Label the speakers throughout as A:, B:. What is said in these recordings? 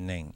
A: name.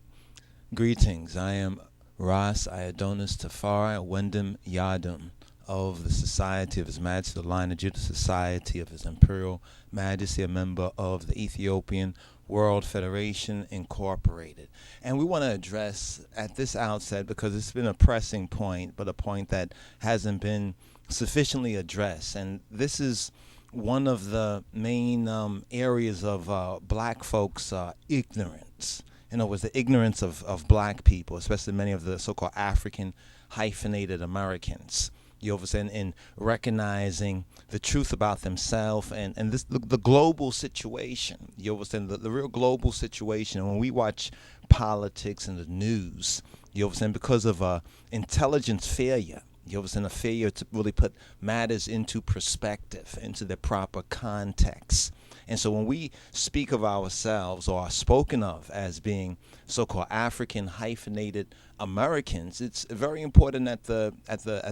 A: Greetings. I am Rasiadonis Tafari, Wyndham Yadum of the Society of His Majesty, the Line of Judah Society of His Imperial Majesty, a member of the Ethiopian World Federation Incorporated. And we want to address at this outset, because it's been a pressing point, but a point that hasn't been sufficiently addressed. And this is one of the main areas of black folks' ignorance. In other words, the ignorance of black people, especially many of the so-called African hyphenated Americans. You understand, in recognizing the truth about themselves and this the global situation. You understand, the real global situation. And when we watch politics and the news, you understand, because of intelligence failure. You understand, a failure to really put matters into perspective, into their proper context. And so when we speak of ourselves, or are spoken of as being so-called African hyphenated Americans, it's very important at the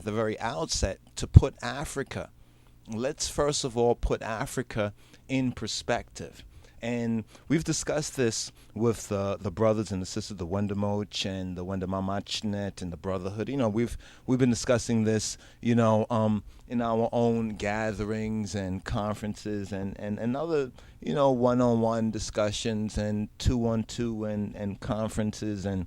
A: very outset to put Africa. Let's first of all put Africa in perspective. And we've discussed this with the brothers and the sisters, the Wendamoch and the Wendamamachnet and the Brotherhood. We've been discussing this, in our own gatherings and conferences and other, one-on-one discussions and two-on-two and conferences and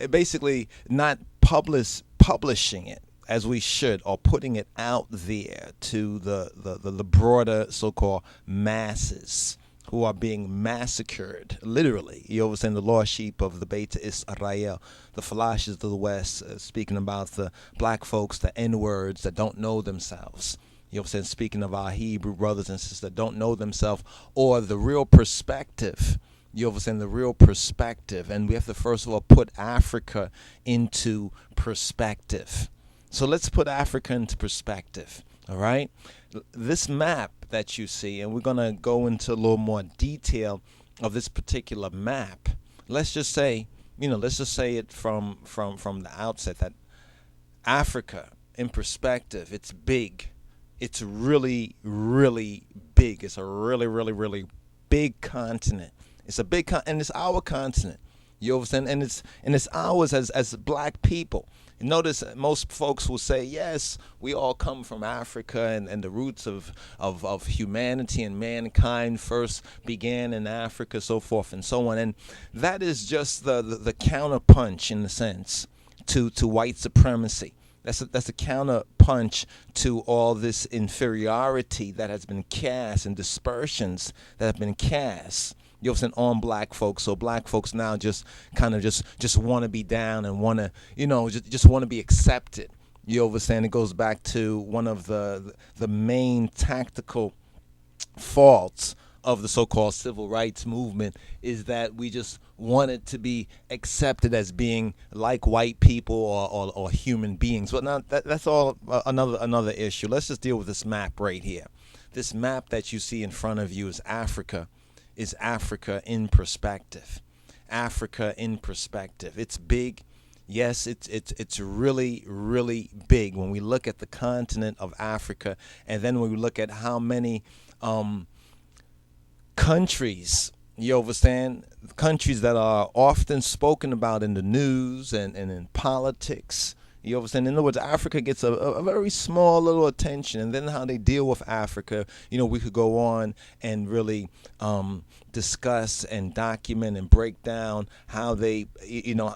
A: basically not publishing it as we should, or putting it out there to the broader so-called masses who are being massacred, literally. You understand, the lost sheep of the Beta Israel, the Falashas of the West, speaking about the black folks, the N-words that don't know themselves. You understand, speaking of our Hebrew brothers and sisters that don't know themselves, or the real perspective. You understand, the real perspective. And we have to first of all put Africa into perspective. So let's put Africa into perspective, all right? This map that you see, and we're going to go into a little more detail of this particular map. Let's just say, it from the outset that Africa, in perspective, it's big. It's really, really big. It's a really, really, really big continent. It's a big and it's our continent. You understand? And it's ours as black people. Notice most folks will say, yes, we all come from Africa, and the roots of humanity and mankind first began in Africa, so forth and so on. And that is just the counterpunch, in a sense, to white supremacy. That's a counter punch to all this inferiority that has been cast, and dispersions that have been cast. You know, on black folks. So black folks now just kind of just want to be down and want to, just want to be accepted. You understand? It goes back to one of the main tactical faults of the so-called civil rights movement, is that we just wanted to be accepted as being like white people or human beings. But now that's all another issue. Let's just deal with this map right here. This map that you see in front of you is Africa in perspective. Africa in perspective. It's big. Yes, it's really, really big when we look at the continent of Africa, and then when we look at how many countries, you understand, countries that are often spoken about in the news and in politics. You understand? In other words, Africa gets a very small little attention, and then how they deal with Africa, we could go on and really discuss and document and break down how they,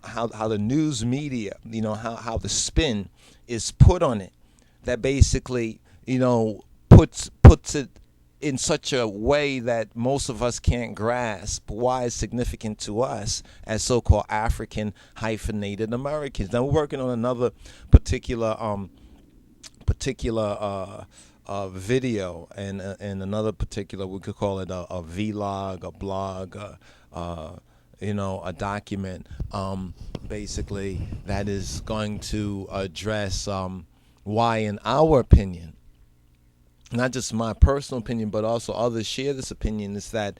A: how the news media, how the spin is put on it, that basically, puts it in such a way that most of us can't grasp why it's significant to us as so-called African hyphenated Americans. Now we're working on another particular video and another particular, we could call it a vlog, a blog, a document, basically, that is going to address why, in our opinion, not just my personal opinion, but also others share this opinion, is that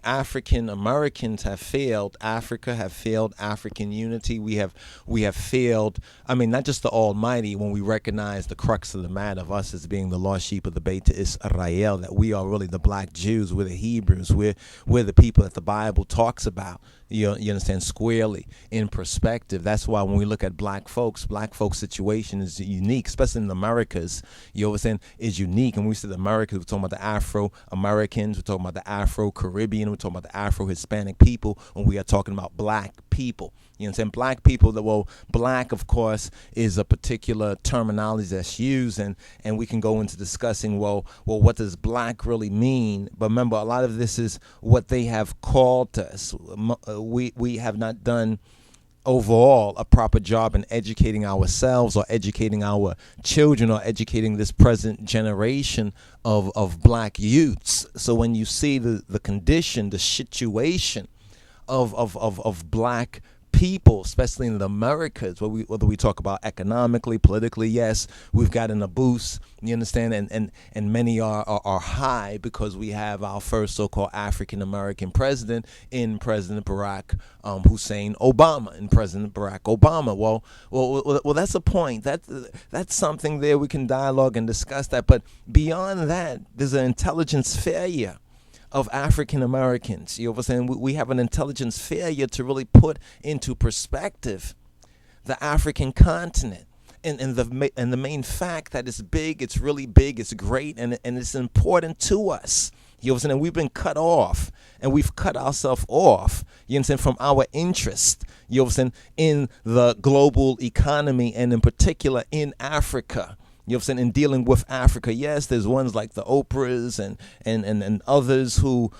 A: African Americans have failed Africa, have failed African unity. We have failed. I mean, not just the Almighty, when we recognize the crux of the matter of us as being the lost sheep of the Beta Israel, that we are really the black Jews, we're the Hebrews, we're the people that the Bible talks about. You understand, squarely in perspective. That's why when we look at black folks' situation is unique, especially in the Americas. You understand, is unique. And when we say the Americas, we're talking about the Afro-Americans, we're talking about the Afro-Caribbean, we're talking about the Afro-Hispanic people, when we are talking about black people. You know what I'm saying? Black people, black, of course, is a particular terminology that's used, and we can go into discussing, well, what does black really mean? But remember, a lot of this is what they have called us. We have not done overall a proper job in educating ourselves, or educating our children, or educating this present generation of black youths. So when you see the condition, the situation of black people, especially in the Americas, whether we talk about economically, politically, yes, we've gotten a boost. You understand, and many are high, because we have our first so-called African American president in President Barack Hussein Obama, in President Barack Obama. Well, that's a point. That's something there we can dialogue and discuss that. But beyond that, there's an intelligence failure of African Americans. You know what I'm saying? We have an intelligence failure to really put into perspective the African continent, and the main fact that it's big, it's really big, it's great, and it's important to us. You know what I'm saying? And we've been cut off, and we've cut ourselves off, you know what I'm saying, from our interest, you know what I'm saying, in the global economy, and in particular in Africa. You know what I'm saying? In dealing with Africa, yes, there's ones like the Oprahs and others who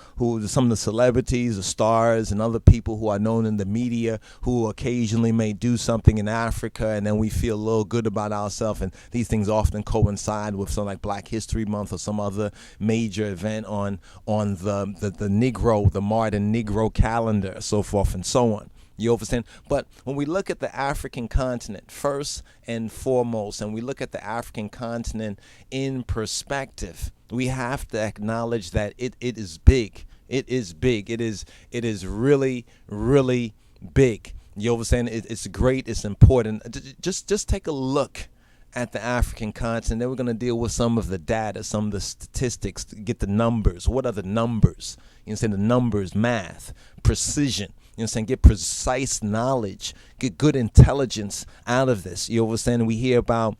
A: some of the celebrities, the stars, and other people who are known in the media, who occasionally may do something in Africa, and then we feel a little good about ourselves. And these things often coincide with something like Black History Month or some other major event on the Negro, the modern Negro calendar, so forth and so on. You understand? But when we look at the African continent, first and foremost, and we look at the African continent in perspective, we have to acknowledge that it is big. It is big. It is really, really big. You understand? It's great. It's important. Just take a look at the African continent. Then we're going to deal with some of the data, some of the statistics, to get the numbers. What are the numbers? You understand? The numbers, math, precision. You know what I'm saying? Get precise knowledge, get good intelligence out of this. You understand? We hear about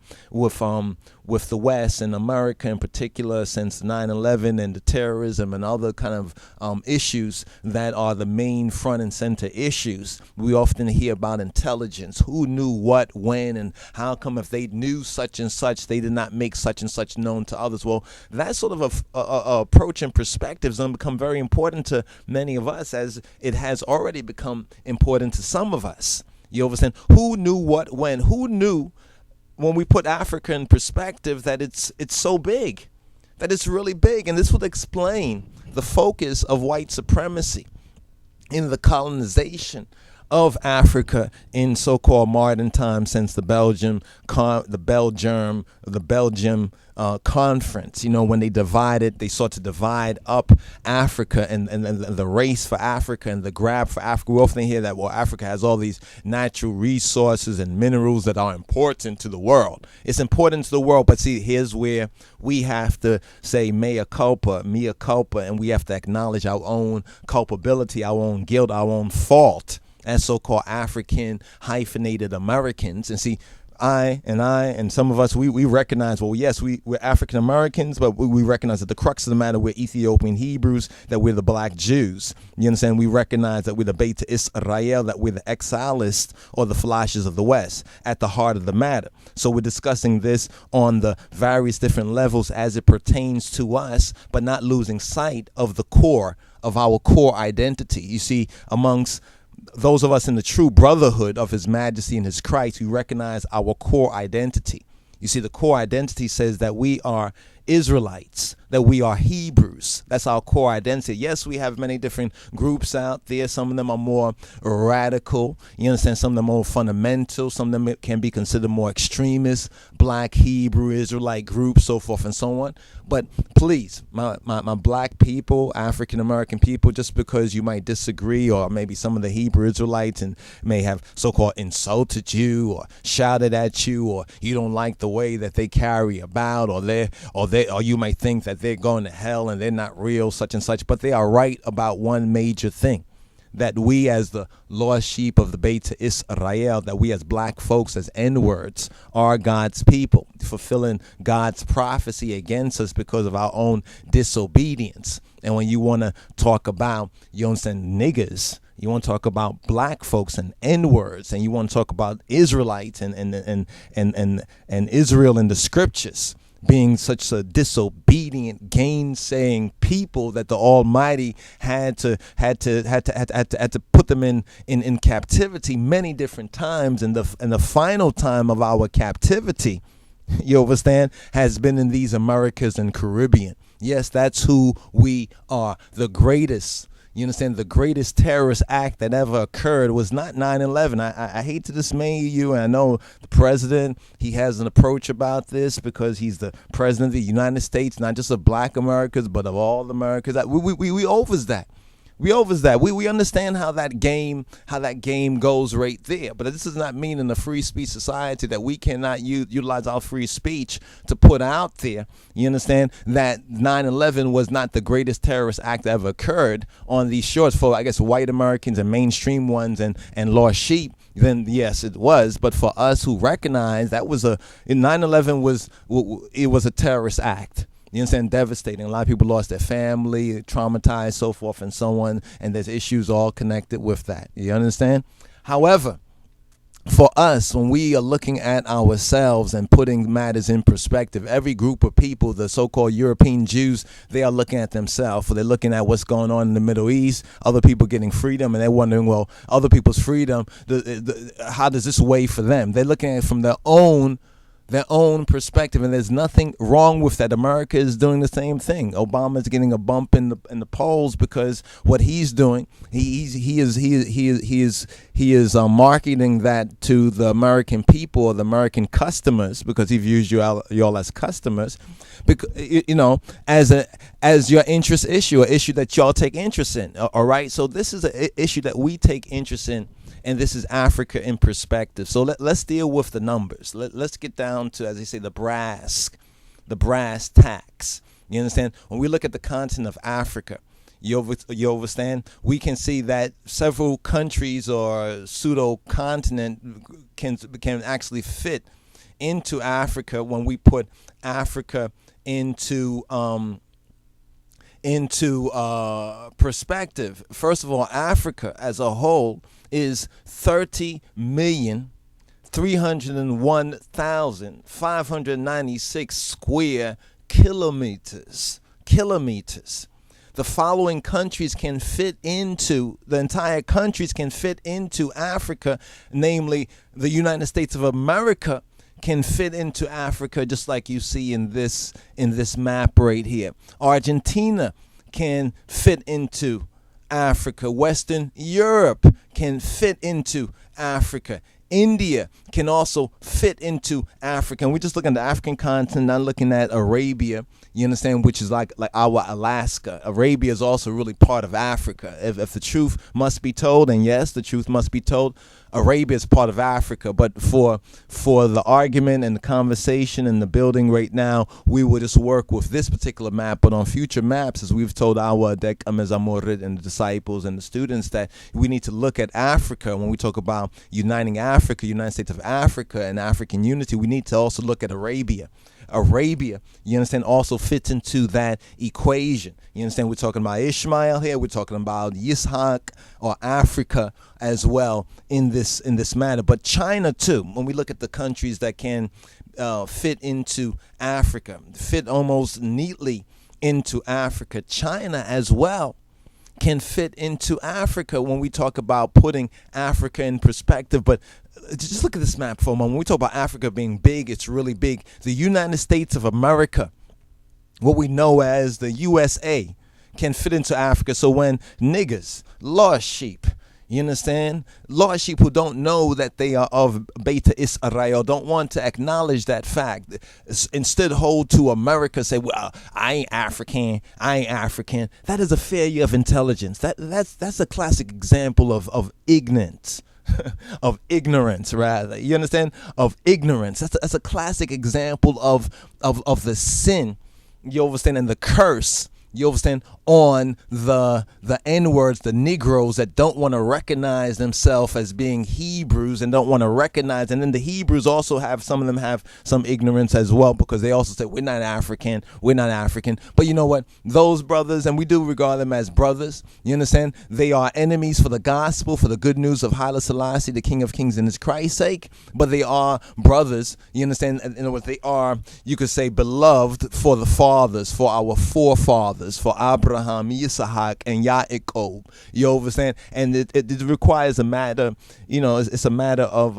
A: with the West and America in particular, since 9/11 and the terrorism and other kind of issues that are the main front and center issues. We often hear about intelligence. Who knew what, when, and how come if they knew such and such, they did not make such and such known to others? Well, that sort of a approach and perspective is going to become very important to many of us, as it has already become important to some of us. You understand? Who knew what, when? Who knew, when we put Africa in perspective, that it's so big, that it's really big? And this would explain the focus of white supremacy in the colonization of Africa in so-called modern times, since the Belgium conference. You know, when they divided, they sought to divide up Africa, and the race for Africa and the grab for Africa. We often hear that, well, Africa has all these natural resources and minerals that are important to the world. It's important to the world, but see, here's where we have to say mea culpa, and we have to acknowledge our own culpability, our own guilt, our own fault as so-called African hyphenated Americans. And see, I and some of us, we recognize, well, yes, we're African Americans, but we recognize that the crux of the matter, we're Ethiopian Hebrews, that we're the black Jews. You understand? We recognize that we're the Beta Israel, that we're the exilists or the flashes of the West at the heart of the matter. So we're discussing this on the various different levels as it pertains to us, but not losing sight of the core of our core identity. You see, amongst those of us in the true brotherhood of His Majesty and His Christ, we recognize our core identity. You see, the core identity says that we are Israelites, that we are Hebrews. That's our core identity. Yes, we have many different groups out there. Some of them are more radical. You understand? Some of them are more fundamental. Some of them can be considered more extremist, black Hebrew Israelite groups, so forth and so on. But please, my black people, African American people, just because you might disagree, or maybe some of the Hebrew Israelites and may have so-called insulted you or shouted at you, or you don't like the way that they carry about, or you might think that they're going to hell and they're not real, such and such. But they are right about one major thing, that we as the lost sheep of the Beit Israel, that we as black folks, as N-words, are God's people, fulfilling God's prophecy against us because of our own disobedience. And when you want to talk about, you understand, niggers, you want to talk about black folks and N-words, and you want to talk about Israelites and Israel in the scriptures being such a disobedient, gainsaying people that the Almighty had to put them in captivity many different times, and the final time of our captivity, you understand, has been in these Americas and Caribbean. Yes, that's who we are. The greatest, you understand, the greatest terrorist act that ever occurred was not 9/11. I hate to dismay you, and I know the president, he has an approach about this because he's the president of the United States, not just of black Americans, but of all Americans. We overs that. We understand how that game goes right there. But this does not mean in a free speech society that we cannot utilize our free speech to put out there, you understand, that 9/11 was not the greatest terrorist act that ever occurred on these shores for, I guess, white Americans and mainstream ones and lost sheep. Then yes, it was. But for us who recognize that was 9/11 was a terrorist act. You understand? Devastating. A lot of people lost their family, traumatized, so forth and so on, and there's issues all connected with that. You understand? However, for us, when we are looking at ourselves and putting matters in perspective, every group of people, the so-called European Jews, they are looking at themselves. They're looking at what's going on in the Middle East, other people getting freedom, and they're wondering, well, other people's freedom, how does this weigh for them? They're looking at it from their own perspective, and there's nothing wrong with that. America is doing the same thing. Obama's getting a bump in the polls because what he's doing, he is marketing that to the American people or the American customers, because he views you all as customers, because, you know, as your interest issue, an issue that y'all take interest in. All right, so this is an issue that we take interest in. And this is Africa in perspective. So let's deal with the numbers. Let's get down to, as they say, the brass tacks. You understand? When we look at the continent of Africa, you understand? We can see that several countries or pseudo-continent can actually fit into Africa when we put Africa into perspective. First of all, Africa as a whole is 30,301,596 square kilometers. The following countries can fit into, the entire countries can fit into Africa, namely the United States of America can fit into Africa, just like you see in this map right here. Argentina can fit into Africa. Western Europe can fit into Africa. India can also fit into Africa. And we're just looking at the African continent, not looking at Arabia, you understand, which is like our Alaska. Arabia is also really part of Africa. If the truth must be told, and yes, the truth must be told, Arabia is part of Africa. But for the argument and the conversation and the building right now, we will just work with this particular map. But on future maps, as we've told our Dek Amezamorid and the disciples and the students, that we need to look at Africa. When we talk about uniting Africa, United States of Africa, and African unity, we need to also look at Arabia. Arabia, you understand, also fits into that equation. You understand, we're talking about Ishmael here, we're talking about Yitzhak, or Africa as well in this matter. But China too, when we look at the countries that can fit into Africa, fit almost neatly into Africa, China as well can fit into Africa when we talk about putting Africa in perspective. But just look at this map for a moment. When we talk about Africa being big, it's really big. The United States of America what we know as the USA can fit into Africa. So when niggas, lost sheep, you understand? Lost sheep who don't know that they are of Beta Israel, don't want to acknowledge that fact. Instead hold to America, say, well, I ain't African, I ain't African. That is a failure of intelligence. That's a classic example of ignorance. Of ignorance, rather. You understand? Of ignorance. That's a classic example of the sin, you understand, and the curse, you understand, on the N-words, the Negroes that don't want to recognize themselves as being Hebrews and don't want to recognize. And then the Hebrews also have, some of them have some ignorance as well, because they also say, we're not African, we're not African. But you know what? Those brothers, and we do regard them as brothers, you understand, they are enemies for the gospel, for the good news of Haile Selassie, the King of Kings and his Christ's sake. But they are brothers, you understand, in other words, they are, you could say, beloved for the fathers, for our forefathers, for Abraham, Isaac, and Yaakov. You understand? And it requires a matter, it's a matter of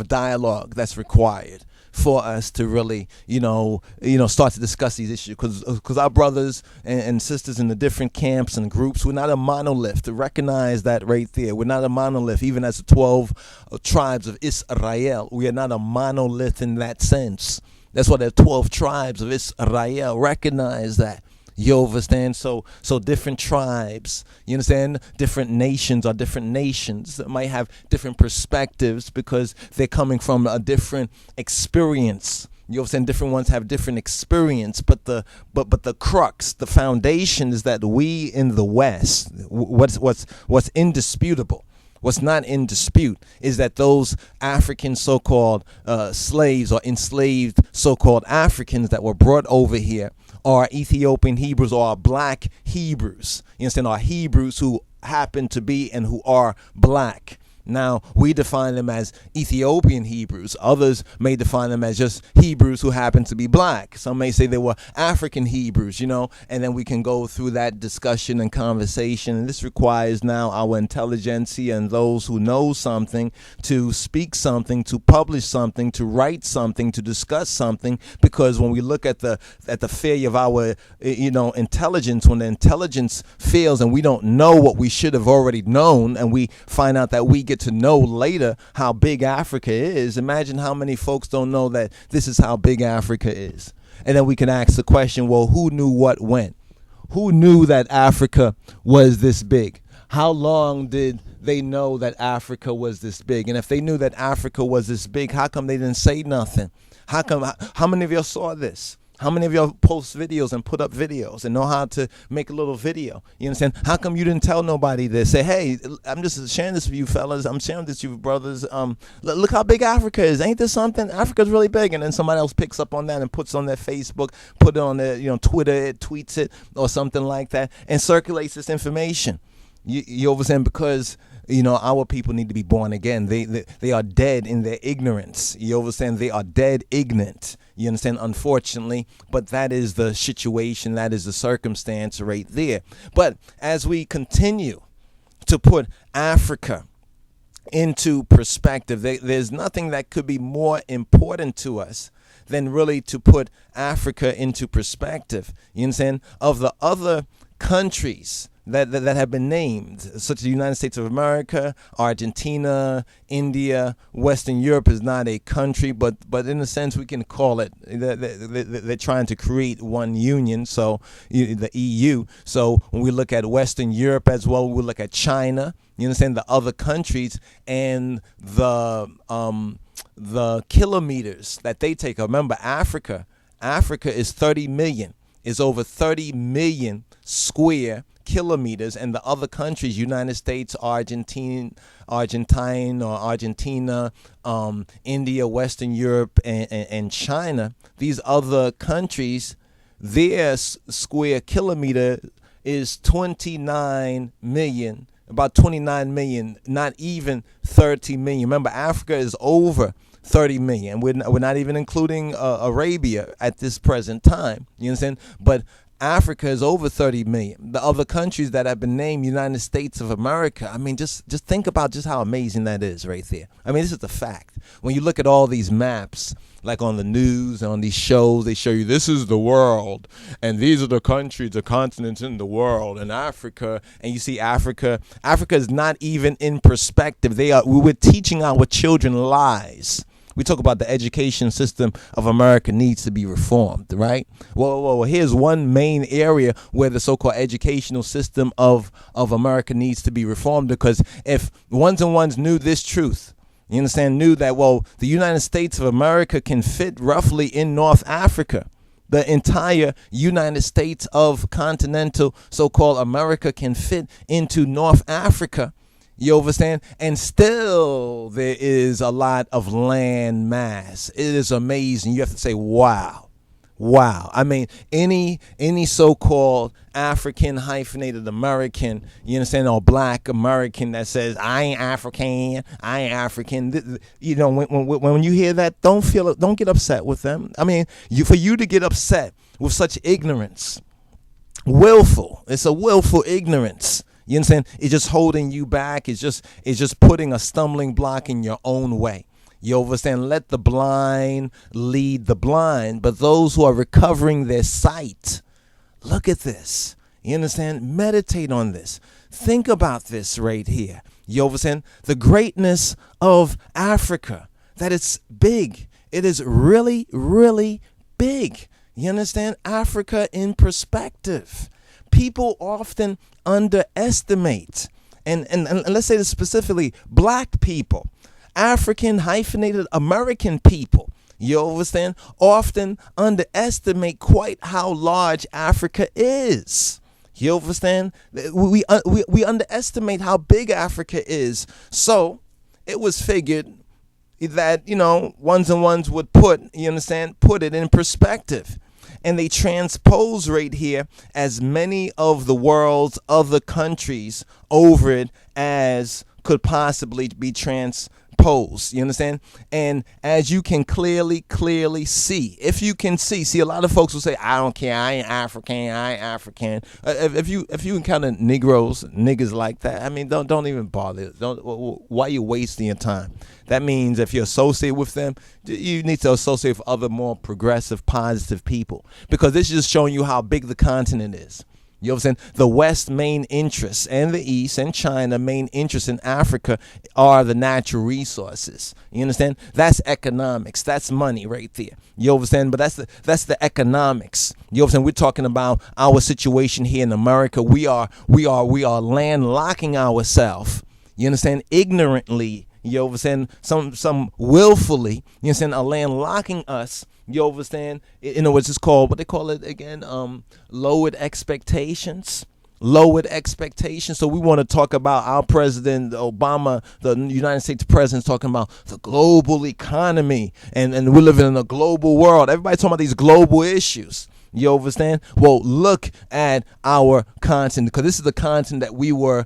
A: dialogue that's required for us to really, start to discuss these issues, because our brothers and sisters in the different camps and groups, we're not a monolith. To recognize that right there, we're not a monolith. Even as the 12 tribes of Israel, we are not a monolith in that sense. That's why there are 12 tribes of Israel. Recognize that. You understand? So different tribes, you understand? Different nations are different nations that might have different perspectives because they're coming from a different experience. You understand? Different ones have different experience, but the crux, the foundation is that we in the West, what's indisputable, what's not in dispute, is that those African so-called slaves or enslaved so-called Africans that were brought over here are Ethiopian Hebrews, or are black Hebrews. You understand? Are Hebrews who happen to be and who are black. Now, we define them as Ethiopian Hebrews. Others may define them as just Hebrews who happen to be black. Some may say they were African Hebrews, and then we can go through that discussion and conversation. And this requires now our intelligentsia and those who know something to speak something, to publish something, to write something, to discuss something. Because when we look at the failure of our, intelligence, when the intelligence fails and we don't know what we should have already known, and we find out that we get to know later how big Africa is. Imagine how many folks don't know that this is how big Africa is. And then we can ask the question, well, who knew what when? Who knew that Africa was this big? How long did they know that Africa was this big? And if they knew that Africa was this big, how come they didn't say nothing? How many of y'all saw this? How many of y'all post videos and put up videos and know how to make a little video? You understand? How come you didn't tell nobody this? Say, hey, I'm just sharing this with you fellas. I'm sharing this with you brothers. Look how big Africa is. Ain't this something? Africa's really big. And then somebody else picks up on that and puts on their Facebook, put it on their Twitter, it tweets it or something like that, and circulates this information. You understand? Because our people need to be born again. They are dead in their ignorance. You understand? They are dead ignorant. You understand? Unfortunately, but that is the situation. That is the circumstance right there. But as we continue to put Africa into perspective, there's nothing that could be more important to us than really to put Africa into perspective. You understand? Of the other countries that have been named, such as the United States of America, Argentina, India, Western Europe is not a country, but in a sense we can call it. They're trying to create one union, so the EU. So when we look at Western Europe as well, we look at China. You understand? The other countries and the kilometers that they take. Remember, Africa is 30 million. Is over 30 million square kilometers, and the other countries, United States, Argentina, India, Western Europe, and China, these other countries, their square kilometer is 29 million, about 29 million, not even 30 million. Remember, Africa is over 30 million. We're not even including Arabia at this present time. You understand? But Africa is over 30 million. The other countries that have been named United States of America, I mean, just think about just how amazing that is right there. I mean, this is the fact. When you look at all these maps, like on the news and on these shows, they show you this is the world, and these are the countries, the continents in the world, and Africa, and you see Africa. Africa is not even in perspective. We're teaching our children lies. We talk about the education system of America needs to be reformed, right? Well, here's one main area where the so-called educational system of America needs to be reformed, because if ones and ones knew this truth, you understand, knew that, well, the United States of America can fit roughly in North Africa. The entire United States of continental so-called America can fit into North Africa. You understand? And still there is a lot of land mass. It is amazing. You have to say, wow. Wow. I mean, any so-called African hyphenated American, you understand, or black American that says, I ain't African, you know, when you hear that, don't get upset with them. I mean, for you to get upset with such ignorance, it's a willful ignorance. You understand? It's just holding you back. It's just putting a stumbling block in your own way. You understand? Let the blind lead the blind, but those who are recovering their sight, look at this. You understand? Meditate on this. Think about this right here. You understand? The greatness of Africa, that it's big. It is really, really big. You understand? Africa in perspective. People often underestimate, and let's say this specifically, black people, African hyphenated American people, you understand, often underestimate quite how large Africa is. You understand? We underestimate how big Africa is. So it was figured that, you know, ones and ones would put it in perspective. And they transpose right here as many of the world's other countries over it as could possibly be transposed. You understand? And as you can clearly see, if you can see a lot of folks will say, I don't care, I ain't African. If you encounter niggas like that, I mean, don't even bother. Why are you wasting your time? That means if you associate with them, you need to associate with other more progressive, positive people, because this is just showing you how big the continent is. You know what I'm saying? The West's main interests and the East and China main interests in Africa are the natural resources. You understand? That's economics. That's money right there. You understand? But that's the economics. You understand? We're talking about our situation here in America. We are landlocking ourselves. You understand? Ignorantly. You understand? Some willfully. You understand? Are landlocking us. You understand? You know what's called? What they call it again? Lowered expectations. Lowered expectations. So we want to talk about our president Obama, the United States president, talking about the global economy, and we're living in a global world. Everybody talking about these global issues. You understand? Well, look at our continent, because this is the continent that we were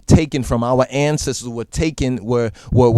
A: taken from. Our ancestors were taken, were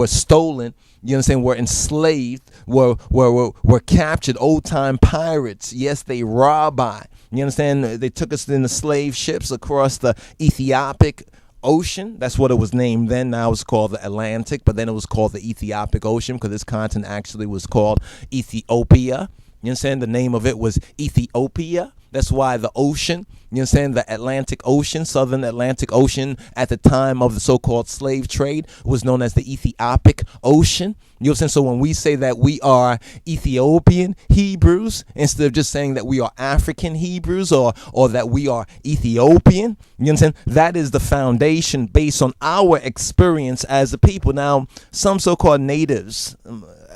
A: stolen. You understand? Were enslaved, were captured, old time pirates. Yes, they robbed by. You understand? They took us in the slave ships across the Ethiopic Ocean. That's what it was named then. Now it's called the Atlantic, but then it was called the Ethiopic Ocean, because this continent actually was called Ethiopia. You understand? The name of it was Ethiopia. That's why the ocean, you understand, the Atlantic Ocean, Southern Atlantic Ocean, at the time of the so-called slave trade, was known as the Ethiopic Ocean. You understand? So when we say that we are Ethiopian Hebrews, instead of just saying that we are African Hebrews or that we are Ethiopian, you understand? That is the foundation based on our experience as a people. Now, some so-called natives,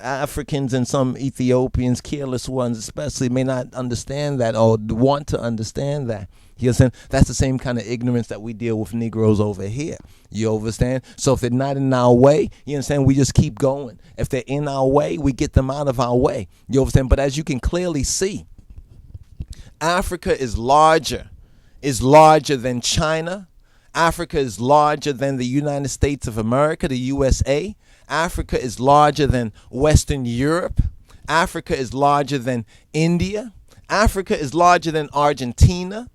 A: Africans and some Ethiopians, careless ones especially, may not understand that or want to understand that. You understand? That's the same kind of ignorance that we deal with Negroes over here. You understand? So if they're not in our way, you understand, we just keep going. If they're in our way, we get them out of our way. You understand? But as you can clearly see, Africa is larger than China. Africa is larger than the United States of America, the USA. Africa is larger than Western Europe. Africa is larger than India. Africa is larger than Argentina.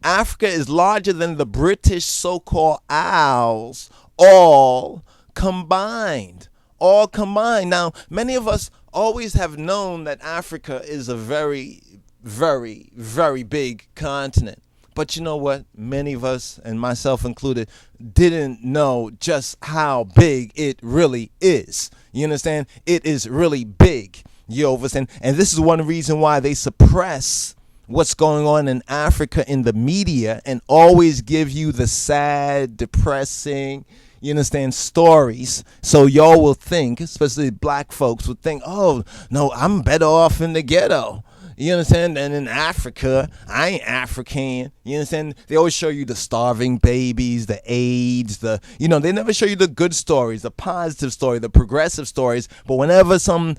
A: Africa is larger than the British so-called Isles, all combined. All combined. Now, many of us always have known that Africa is a very, very, very big continent. But you know what? Many of us, and myself included, didn't know just how big it really is. You understand? It is really big. You understand? And this is one reason why they suppress what's going on in Africa in the media and always give you the sad, depressing, you understand, stories. So y'all will think, especially black folks would think, oh, no, I'm better off in the ghetto. You understand? And in Africa, I ain't African. You understand? They always show you the starving babies, the AIDS, they never show you the good stories, the positive story, the progressive stories. But whenever some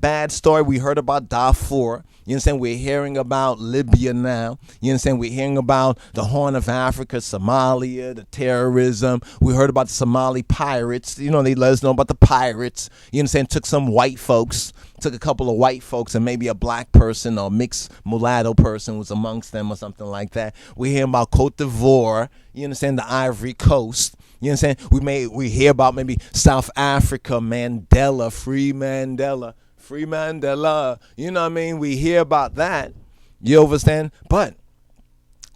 A: bad story, we heard about Darfur. You understand? We're hearing about Libya now. You understand? We're hearing about the Horn of Africa, Somalia, the terrorism. We heard about the Somali pirates. They let us know about the pirates. You understand? Took a couple of white folks and maybe a black person or mixed mulatto person was amongst them or something like that. We're hearing about Cote d'Ivoire. You understand? The Ivory Coast. You understand? We hear about maybe South Africa, Mandela, free Mandela. Free Mandela, you know what I mean? We hear about that, you understand? But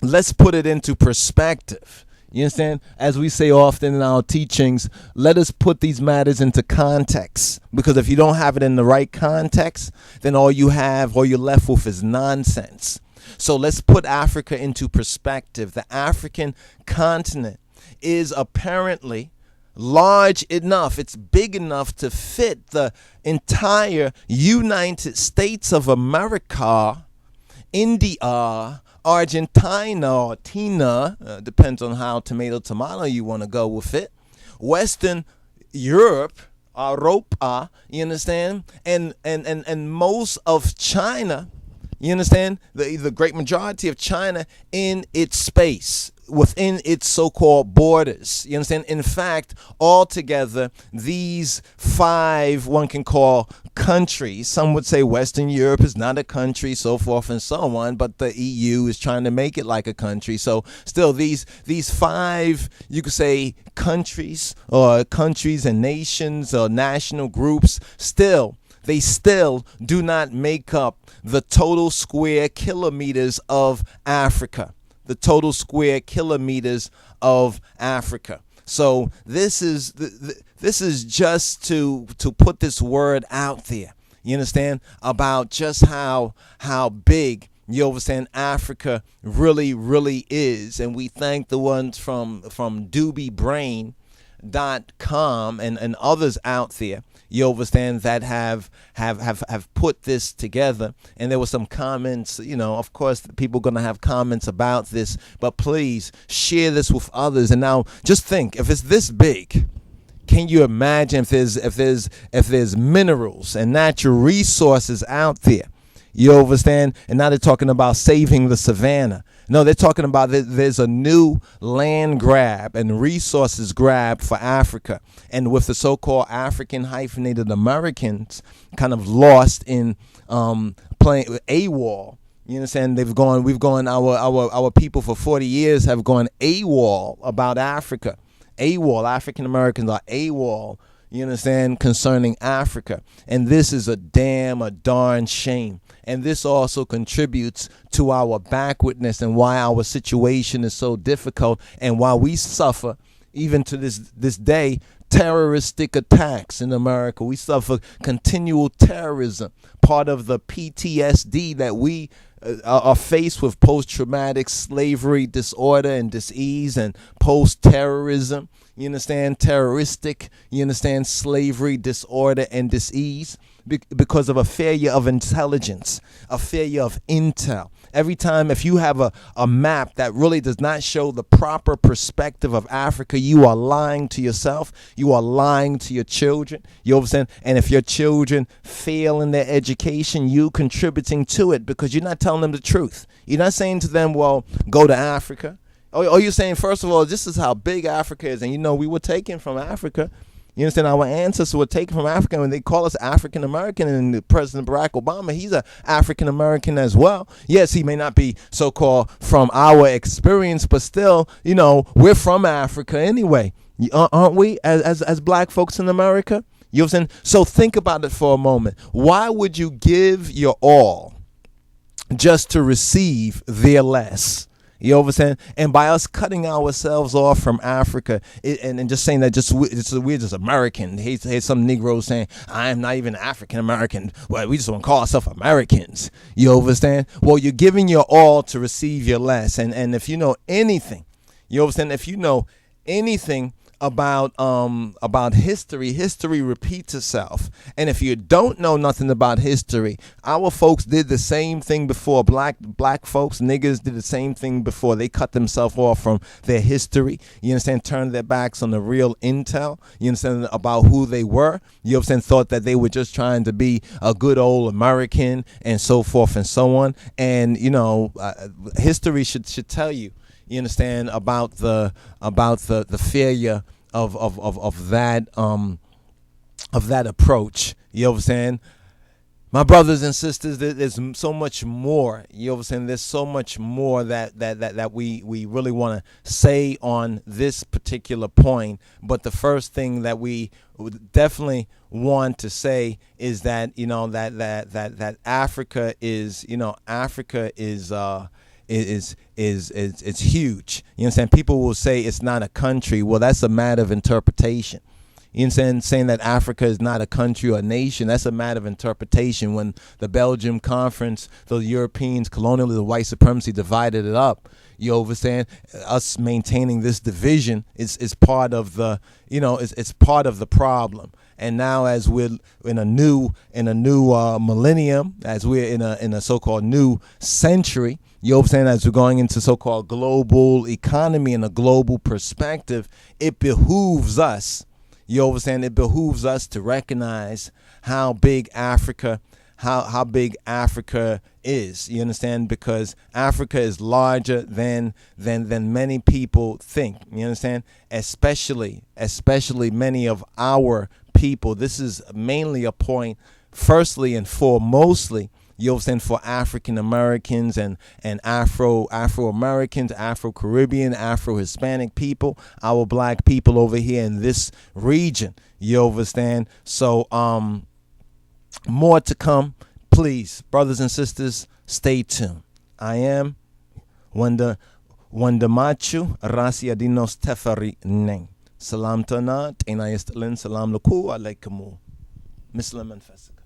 A: let's put it into perspective. You understand? As we say often in our teachings, let us put these matters into context. Because if you don't have it in the right context, then all you're left with is nonsense. So let's put Africa into perspective. The African continent is apparently large enough, it's big enough to fit the entire United States of America, India, Argentina, or Tina, depends on how tomato you want to go with it, Western Europe, Europa, you understand, and most of China, you understand, the great majority of China in its space, within its so-called borders. You understand? In fact, altogether, these 5, one can call countries, some would say Western Europe is not a country, so forth and so on, but the EU is trying to make it like a country. So still, these 5, you could say, countries and nations or national groups, they still do not make up the total square kilometers of Africa. The total square kilometers of Africa. So this is just to put this word out there. You understand? About just how big, you understand, Africa really, really is. And we thank the ones from doobiebrain.com and others out there, you understand, that have put this together. And there were some comments, of course people are going to have comments about this, but please share this with others. And now just think, if it's this big, can you imagine if there's minerals and natural resources out there? You understand? And now they're talking about saving the savannah. No, they're talking about there's a new land grab and resources grab for Africa. And with the so-called African hyphenated Americans kind of lost in playing AWOL. You understand? Our people for 40 years have gone AWOL about Africa. AWOL, African Americans are AWOL, you understand, concerning Africa. And this is a darn shame. And this also contributes to our backwardness and why our situation is so difficult and why we suffer, even to this day, terroristic attacks in America. We suffer continual terrorism, part of the PTSD that we are faced with, post-traumatic slavery disorder and disease, and post-terrorism, you understand, terroristic, you understand, slavery disorder and disease, because of a failure of intelligence, a failure of intel. Every time, if you have a map that really does not show the proper perspective of Africa, you are lying to yourself. You are lying to your children. You understand? And if your children fail in their education, you contributing to it, because you're not telling them the truth. You're not saying to them, well, go to Africa. Or you're saying, first of all, this is how big Africa is. And we were taken from Africa. You understand? Our ancestors were taken from Africa, and they call us African American. And President Barack Obama, he's a African American as well. Yes, he may not be so-called from our experience, but still, we're from Africa anyway, aren't we? As black folks in America, you know what I'm saying? So think about it for a moment. Why would you give your all just to receive their less? You know what I'm saying? And by us cutting ourselves off from Africa and just saying that we're just American. Here's some Negroes saying, I am not even African American. Well, we just want to call ourselves Americans. You understand? Well, you're giving your all to receive your less. And if you know anything, you know what I'm saying? If you know anything about history repeats itself. And if you don't know nothing about history, our folks did the same thing before. Black folks, niggas did the same thing before. They cut themselves off from their history. You understand? Turned their backs on the real intel. You understand? About who they were. You understand? Thought that they were just trying to be a good old American and so forth and so on. And history should tell you. You understand about the failure of that approach. You know what I'm saying? My brothers and sisters, there's so much more. You know what I'm saying? There's so much more that we really want to say on this particular point. But the first thing that we would definitely want to say is that that Africa is it's huge. You understand? People will say it's not a country. Well, that's a matter of interpretation. You understand? Saying that Africa is not a country or a nation, that's a matter of interpretation. When the Belgium Conference, the Europeans, colonialism, the white supremacy divided it up, you understand? Us maintaining this division is part of the, it's part of the problem. And now, as we're in a new millennium, as we're in a so-called new century, you know what I'm saying, as we're going into so-called global economy and a global perspective, it behooves us, you know what I'm saying, it behooves us to recognize how big Africa is. You understand? Because Africa is larger than many people think. You understand? Especially many of our people. This is mainly a point, firstly and foremostly, you know what I'm saying, for African Americans and Afro-Americans, Afro-Caribbean, Afro-Hispanic people, our black people over here in this region. You understand? So more to come. Please, brothers and sisters, stay tuned. I am Wanda Machu Rasiadonis Tafari Neng. Salam tana, tina yestalin, salam laku alaikamu. Mislam and Fesika.